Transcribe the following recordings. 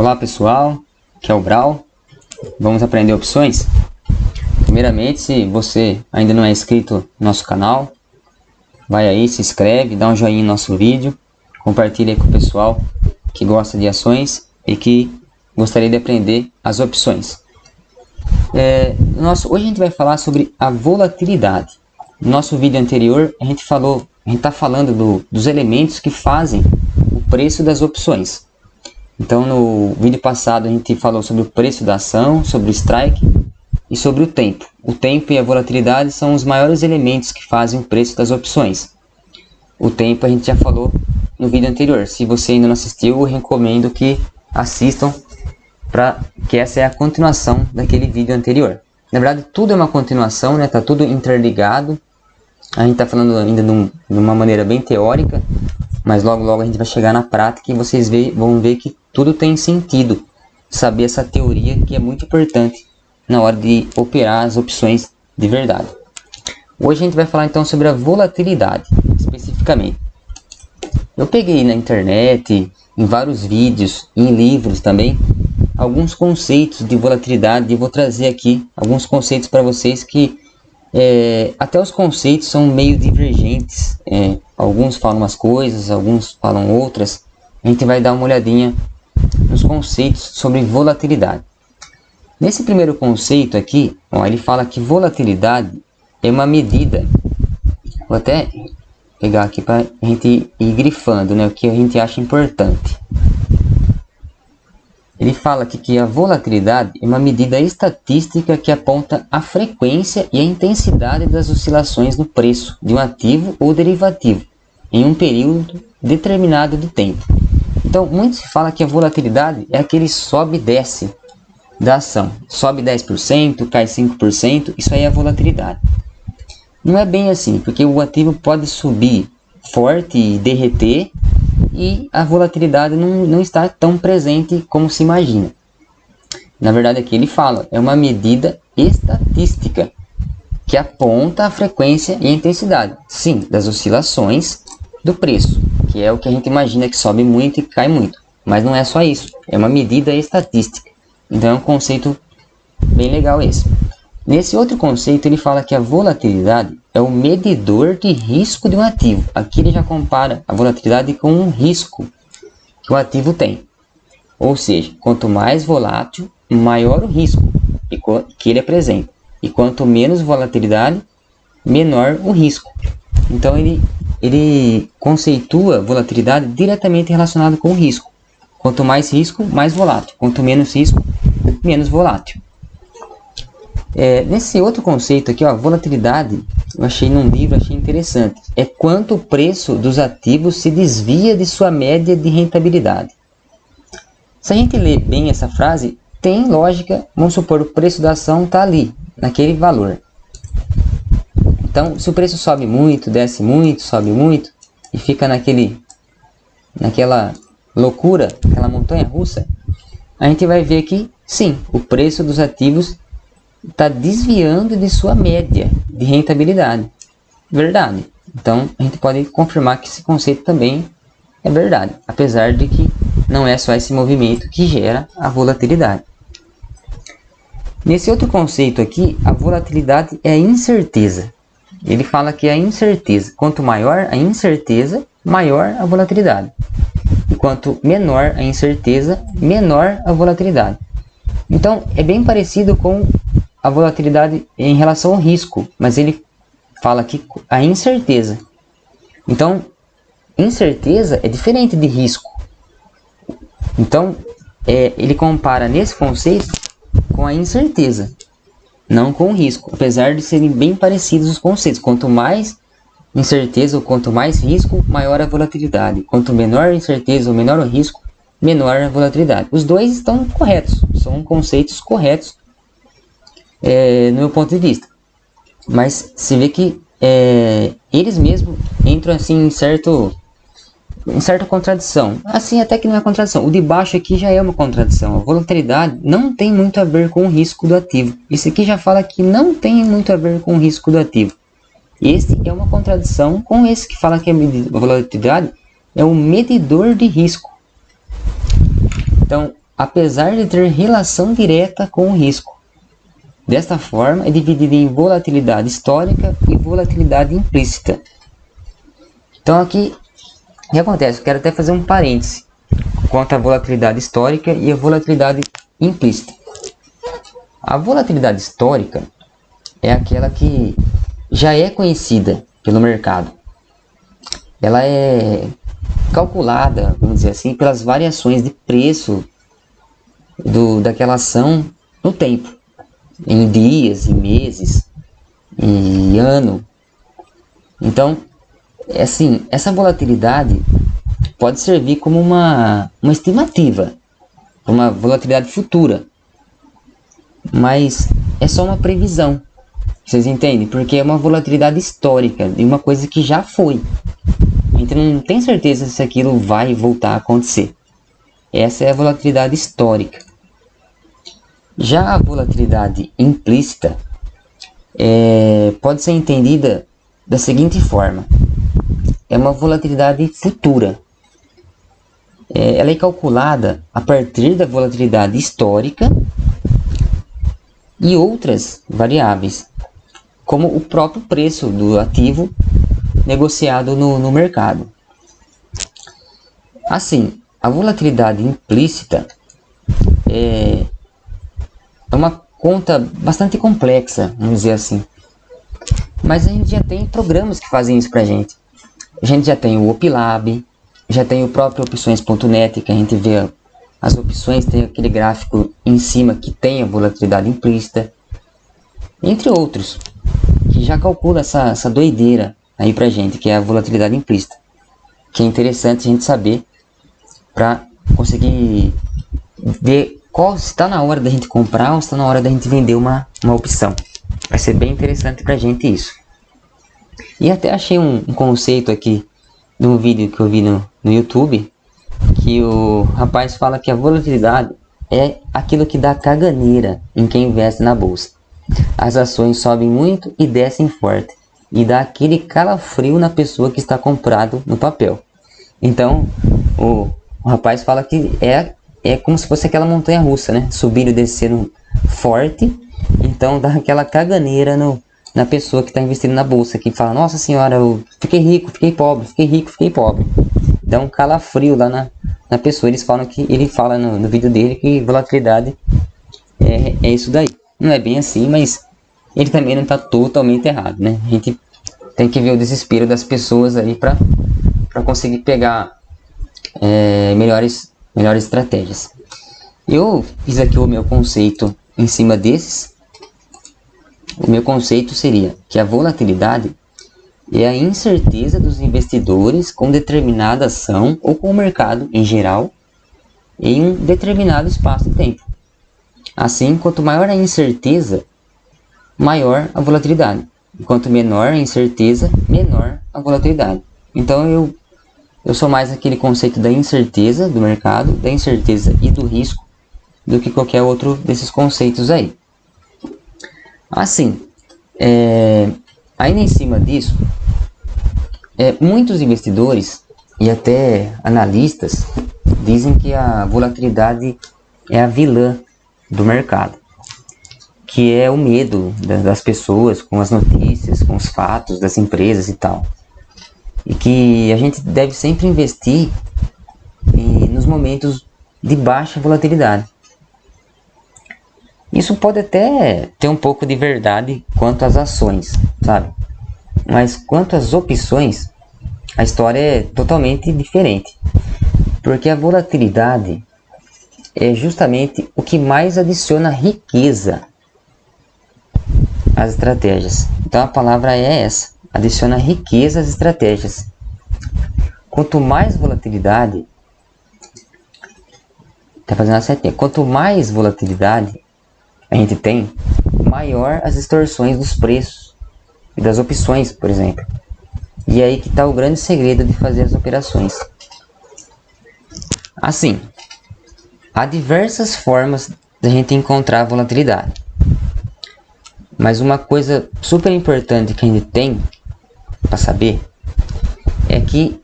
Olá pessoal, aqui é o Brau. Vamos aprender opções? Primeiramente, se você ainda não é inscrito no nosso canal, vai aí, se inscreve, dá um joinha no nosso vídeo, compartilha com o pessoal que gosta de ações e que gostaria de aprender as opções. Hoje a gente vai falar sobre a volatilidade. No nosso vídeo anterior a gente está falando dos elementos que fazem o preço das opções. Então no vídeo passado a gente falou sobre o preço da ação, sobre o strike e sobre o tempo. O tempo e a volatilidade são os maiores elementos que fazem o preço das opções. O tempo a gente já falou no vídeo anterior. Se você ainda não assistiu, eu recomendo que assistam, que essa é a continuação daquele vídeo anterior. Na verdade, tudo é uma continuação, né? Tá tudo interligado. A gente está falando ainda de uma maneira bem teórica, mas logo a gente vai chegar na prática e vocês vão ver que tudo tem sentido. Saber essa teoria que é muito importante na hora de operar as opções de verdade. Hoje a gente vai falar então sobre a volatilidade, especificamente. Eu peguei na internet, em vários vídeos, em livros também, alguns conceitos de volatilidade e vou trazer aqui alguns conceitos para vocês que até os conceitos são meio divergentes. Alguns falam umas coisas, alguns falam outras. A gente vai dar uma olhadinha nos conceitos sobre volatilidade. Nesse primeiro conceito aqui, ele fala que volatilidade é uma medida. Vou até pegar aqui para a gente ir grifando, né, o que a gente acha importante. Ele fala aqui que a volatilidade é uma medida estatística que aponta a frequência e a intensidade das oscilações no preço de um ativo ou derivativo em um período determinado de tempo. Então, muito se fala que a volatilidade é aquele sobe e desce da ação. Sobe 10%, cai 5%, isso aí é a volatilidade. Não é bem assim, porque o ativo pode subir forte e derreter, e a volatilidade não está tão presente como se imagina. Na verdade, aqui ele fala, é uma medida estatística que aponta a frequência e a intensidade, sim, das oscilações do preço, que é o que a gente imagina que sobe muito e cai muito. Mas não é só isso, é uma medida estatística. Então é um conceito bem legal esse. Nesse outro conceito ele fala que a volatilidade é o medidor de risco de um ativo. Aqui ele já compara a volatilidade com um risco que o ativo tem. Ou seja, quanto mais volátil, maior o risco que ele apresenta. E quanto menos volatilidade, menor o risco. Então ele conceitua volatilidade diretamente relacionada com o risco. Quanto mais risco, mais volátil. Quanto menos risco, menos volátil. Nesse outro conceito aqui, volatilidade, eu achei num livro, achei interessante. É quanto o preço dos ativos se desvia de sua média de rentabilidade. Se a gente ler bem essa frase, tem lógica. Vamos supor, o preço da ação está ali, naquele valor. Então, se o preço sobe muito, desce muito, sobe muito, e fica naquela loucura, aquela montanha russa, a gente vai ver que, sim, o preço dos ativos está desviando de sua média de rentabilidade. Verdade. Então, a gente pode confirmar que esse conceito também é verdade, apesar de que não é só esse movimento que gera a volatilidade. Nesse outro conceito aqui, a volatilidade é a incerteza. Ele fala que a incerteza, quanto maior a incerteza, maior a volatilidade. E quanto menor a incerteza, menor a volatilidade. Então, é bem parecido com a volatilidade em relação ao risco, mas ele fala aqui a incerteza. Então, incerteza é diferente de risco. Então, ele compara nesse conceito com a incerteza, não com o risco, apesar de serem bem parecidos os conceitos. Quanto mais incerteza ou quanto mais risco, maior a volatilidade. Quanto menor a incerteza ou menor o risco, menor a volatilidade. Os dois estão corretos, são conceitos corretos no meu ponto de vista. Mas se vê que eles mesmos entram assim em certa contradição. Assim até que não é contradição. O de baixo aqui já é uma contradição. A volatilidade não tem muito a ver com o risco do ativo. Esse aqui já fala que não tem muito a ver com o risco do ativo. Esse é uma contradição com esse que fala que a volatilidade é um medidor de risco. Então, apesar de ter relação direta com o risco. Desta forma, é dividida em volatilidade histórica e volatilidade implícita. Então aqui, o que acontece? Eu quero até fazer um parêntese quanto à volatilidade histórica e a volatilidade implícita. A volatilidade histórica é aquela que já é conhecida pelo mercado. Ela é calculada, vamos dizer assim, pelas variações de preço daquela ação no tempo, em dias, em meses, em ano. Então, assim, essa volatilidade pode servir como uma estimativa, uma volatilidade futura, mas é só uma previsão, vocês entendem? Porque é uma volatilidade histórica de uma coisa que já foi. A gente não tem certeza se aquilo vai voltar a acontecer. Essa é a volatilidade histórica. Já a volatilidade implícita pode ser entendida da seguinte forma: é uma volatilidade futura. Ela é calculada a partir da volatilidade histórica e outras variáveis, como o próprio preço do ativo negociado no mercado. Assim, a volatilidade implícita é uma conta bastante complexa, vamos dizer assim. Mas a gente já tem programas que fazem isso pra gente. A gente já tem o Opilab, já tem o próprio opções.net, que a gente vê as opções, tem aquele gráfico em cima que tem a volatilidade implícita, entre outros, que já calcula essa doideira aí pra gente, que é a volatilidade implícita, que é interessante a gente saber para conseguir ver qual está na hora da gente comprar ou está na hora da gente vender uma opção. Vai ser bem interessante pra gente isso. E até achei um conceito aqui de um vídeo que eu vi no YouTube, que o rapaz fala que a volatilidade é aquilo que dá caganeira em quem investe na bolsa. As ações sobem muito e descem forte, e dá aquele calafrio na pessoa que está comprado no papel. Então, o rapaz fala que é como se fosse aquela montanha russa, né? Subindo e descendo forte, então dá aquela caganeira na pessoa que está investindo na bolsa, que fala: nossa senhora, eu fiquei rico, fiquei pobre, fiquei rico, fiquei pobre. Dá um calafrio lá na pessoa. Ele fala no vídeo dele que volatilidade é isso daí. Não é bem assim, mas ele também não está totalmente errado, né? A gente tem que ver o desespero das pessoas aí para conseguir pegar melhores estratégias. Eu fiz aqui o meu conceito em cima desses. O meu conceito seria que a volatilidade é a incerteza dos investidores com determinada ação ou com o mercado em geral em um determinado espaço de tempo. Assim, quanto maior a incerteza, maior a volatilidade. Quanto menor a incerteza, menor a volatilidade. Então eu sou mais aquele conceito da incerteza do mercado, da incerteza e do risco, do que qualquer outro desses conceitos aí. Assim, ainda em cima disso, muitos investidores e até analistas dizem que a volatilidade é a vilã do mercado, que é o medo das pessoas com as notícias, com os fatos das empresas e tal. E que a gente deve sempre investir nos momentos de baixa volatilidade. Isso pode até ter um pouco de verdade quanto às ações, sabe? Mas quanto às opções, a história é totalmente diferente. Porque a volatilidade é justamente o que mais adiciona riqueza às estratégias. Então a palavra é essa: adiciona riqueza às estratégias. Quanto mais volatilidade, quanto mais volatilidade a gente tem, maior as distorções dos preços e das opções, por exemplo. E aí que está o grande segredo de fazer as operações. Assim, há diversas formas de a gente encontrar volatilidade. Mas uma coisa super importante que a gente tem para saber é que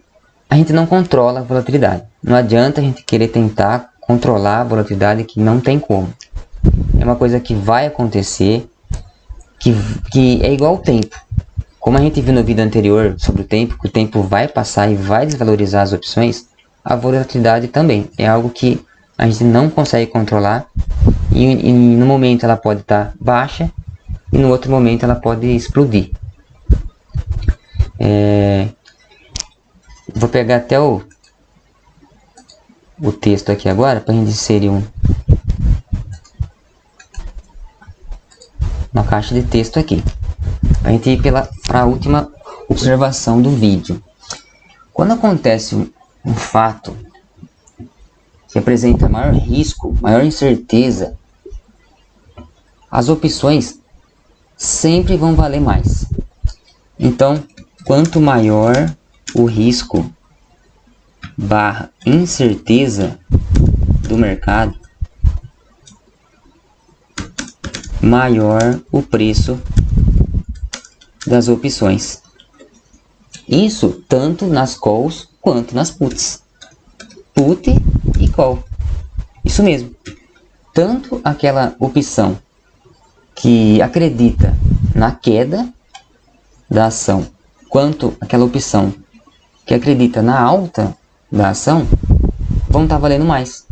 a gente não controla a volatilidade. Não adianta a gente querer tentar controlar a volatilidade, que não tem como. É uma coisa que vai acontecer, que é igual ao tempo. Como a gente viu no vídeo anterior sobre o tempo, que o tempo vai passar e vai desvalorizar as opções, a volatilidade também. É algo que a gente não consegue controlar e no momento ela pode estar baixa e no outro momento ela pode explodir. Vou pegar até o texto aqui agora para a gente inserir uma caixa de texto aqui. A gente ir para a última observação do vídeo. Quando acontece um fato que apresenta maior risco, maior incerteza, as opções sempre vão valer mais. Então, quanto maior o risco barra incerteza do mercado, maior o preço das opções. Isso tanto nas calls quanto nas puts. Put e call. Isso mesmo. Tanto aquela opção que acredita na queda da ação, quanto aquela opção que acredita na alta da ação, vão estar valendo mais.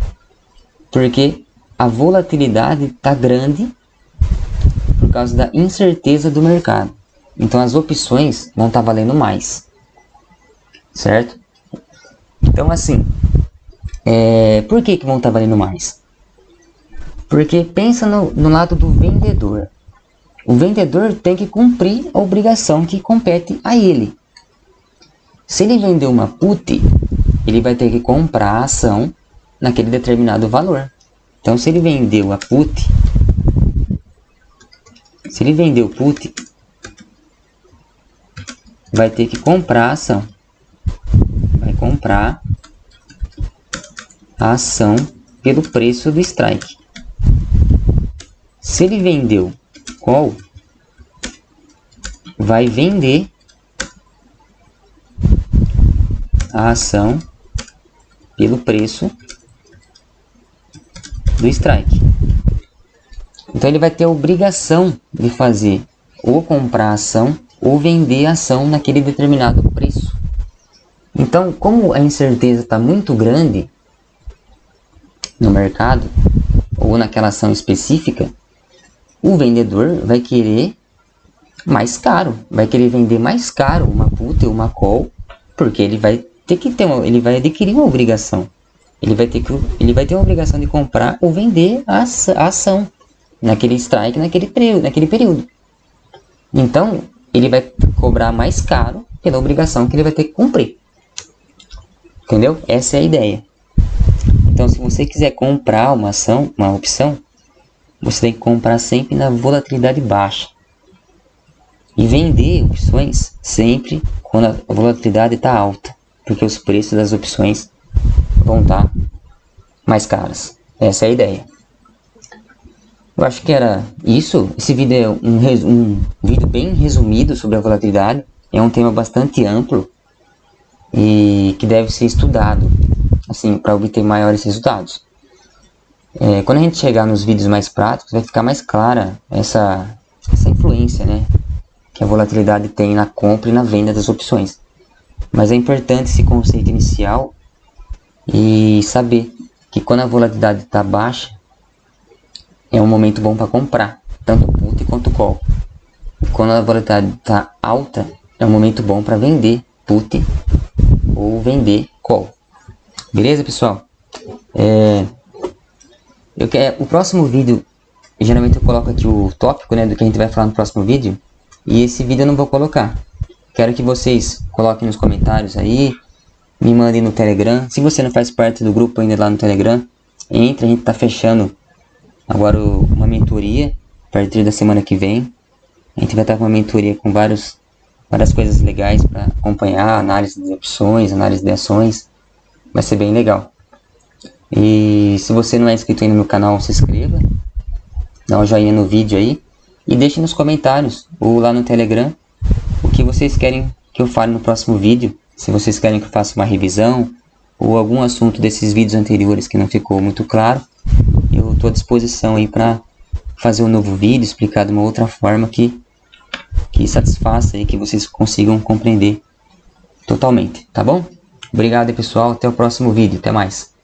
Porque a volatilidade está grande por causa da incerteza do mercado. Então as opções vão estar valendo mais, certo? Então assim, por que vão estar valendo mais? Porque pensa no lado do vendedor. O vendedor tem que cumprir a obrigação que compete a ele. Se ele vender uma put, ele vai ter que comprar a ação naquele determinado valor. Então se ele vendeu a put, vai ter que comprar a ação. Vai comprar a ação pelo preço do strike. Se ele vendeu call, vai vender a ação pelo preço do strike. Então ele vai ter a obrigação de fazer ou comprar a ação ou vender a ação naquele determinado preço. Então, como a incerteza está muito grande no mercado ou naquela ação específica, o vendedor vai querer mais caro, vai querer vender mais caro uma put ou uma call, porque ele vai ter que ele vai adquirir uma obrigação. Ele vai ter uma obrigação de comprar ou vender a ação naquele strike, naquele período. Então, ele vai cobrar mais caro pela obrigação que ele vai ter que cumprir. Entendeu? Essa é a ideia. Então, se você quiser comprar uma ação, uma opção, você tem que comprar sempre na volatilidade baixa. E vender opções sempre quando a volatilidade está alta. Porque os preços das opções vão estar mais caras. Essa é a ideia. Eu acho que era isso. Esse vídeo é um vídeo bem resumido sobre a volatilidade. É um tema bastante amplo e que deve ser estudado assim, para obter maiores resultados. Quando a gente chegar nos vídeos mais práticos, vai ficar mais clara essa influência, né, que a volatilidade tem na compra e na venda das opções. Mas é importante esse conceito inicial e saber que quando a volatilidade está baixa, é um momento bom para comprar, tanto put quanto call. E quando a volatilidade está alta, é um momento bom para vender put ou vender call. Beleza, pessoal? O próximo vídeo, geralmente eu coloco aqui o tópico, né, do que a gente vai falar no próximo vídeo. E esse vídeo eu não vou colocar. Quero que vocês coloquem nos comentários aí, me mandem no Telegram. Se você não faz parte do grupo ainda lá no Telegram, entre, a gente está fechando agora uma mentoria a partir da semana que vem. A gente vai estar com uma mentoria com várias coisas legais para acompanhar, análise de opções, análise de ações. Vai ser bem legal. E se você não é inscrito ainda no canal, se inscreva, dá um joinha no vídeo aí e deixe nos comentários ou lá no Telegram o que vocês querem que eu fale no próximo vídeo. Se vocês querem que eu faça uma revisão ou algum assunto desses vídeos anteriores que não ficou muito claro, eu estou à disposição aí para fazer um novo vídeo, explicar de uma outra forma que satisfaça e que vocês consigam compreender totalmente, tá bom? Obrigado, pessoal. Até o próximo vídeo. Até mais.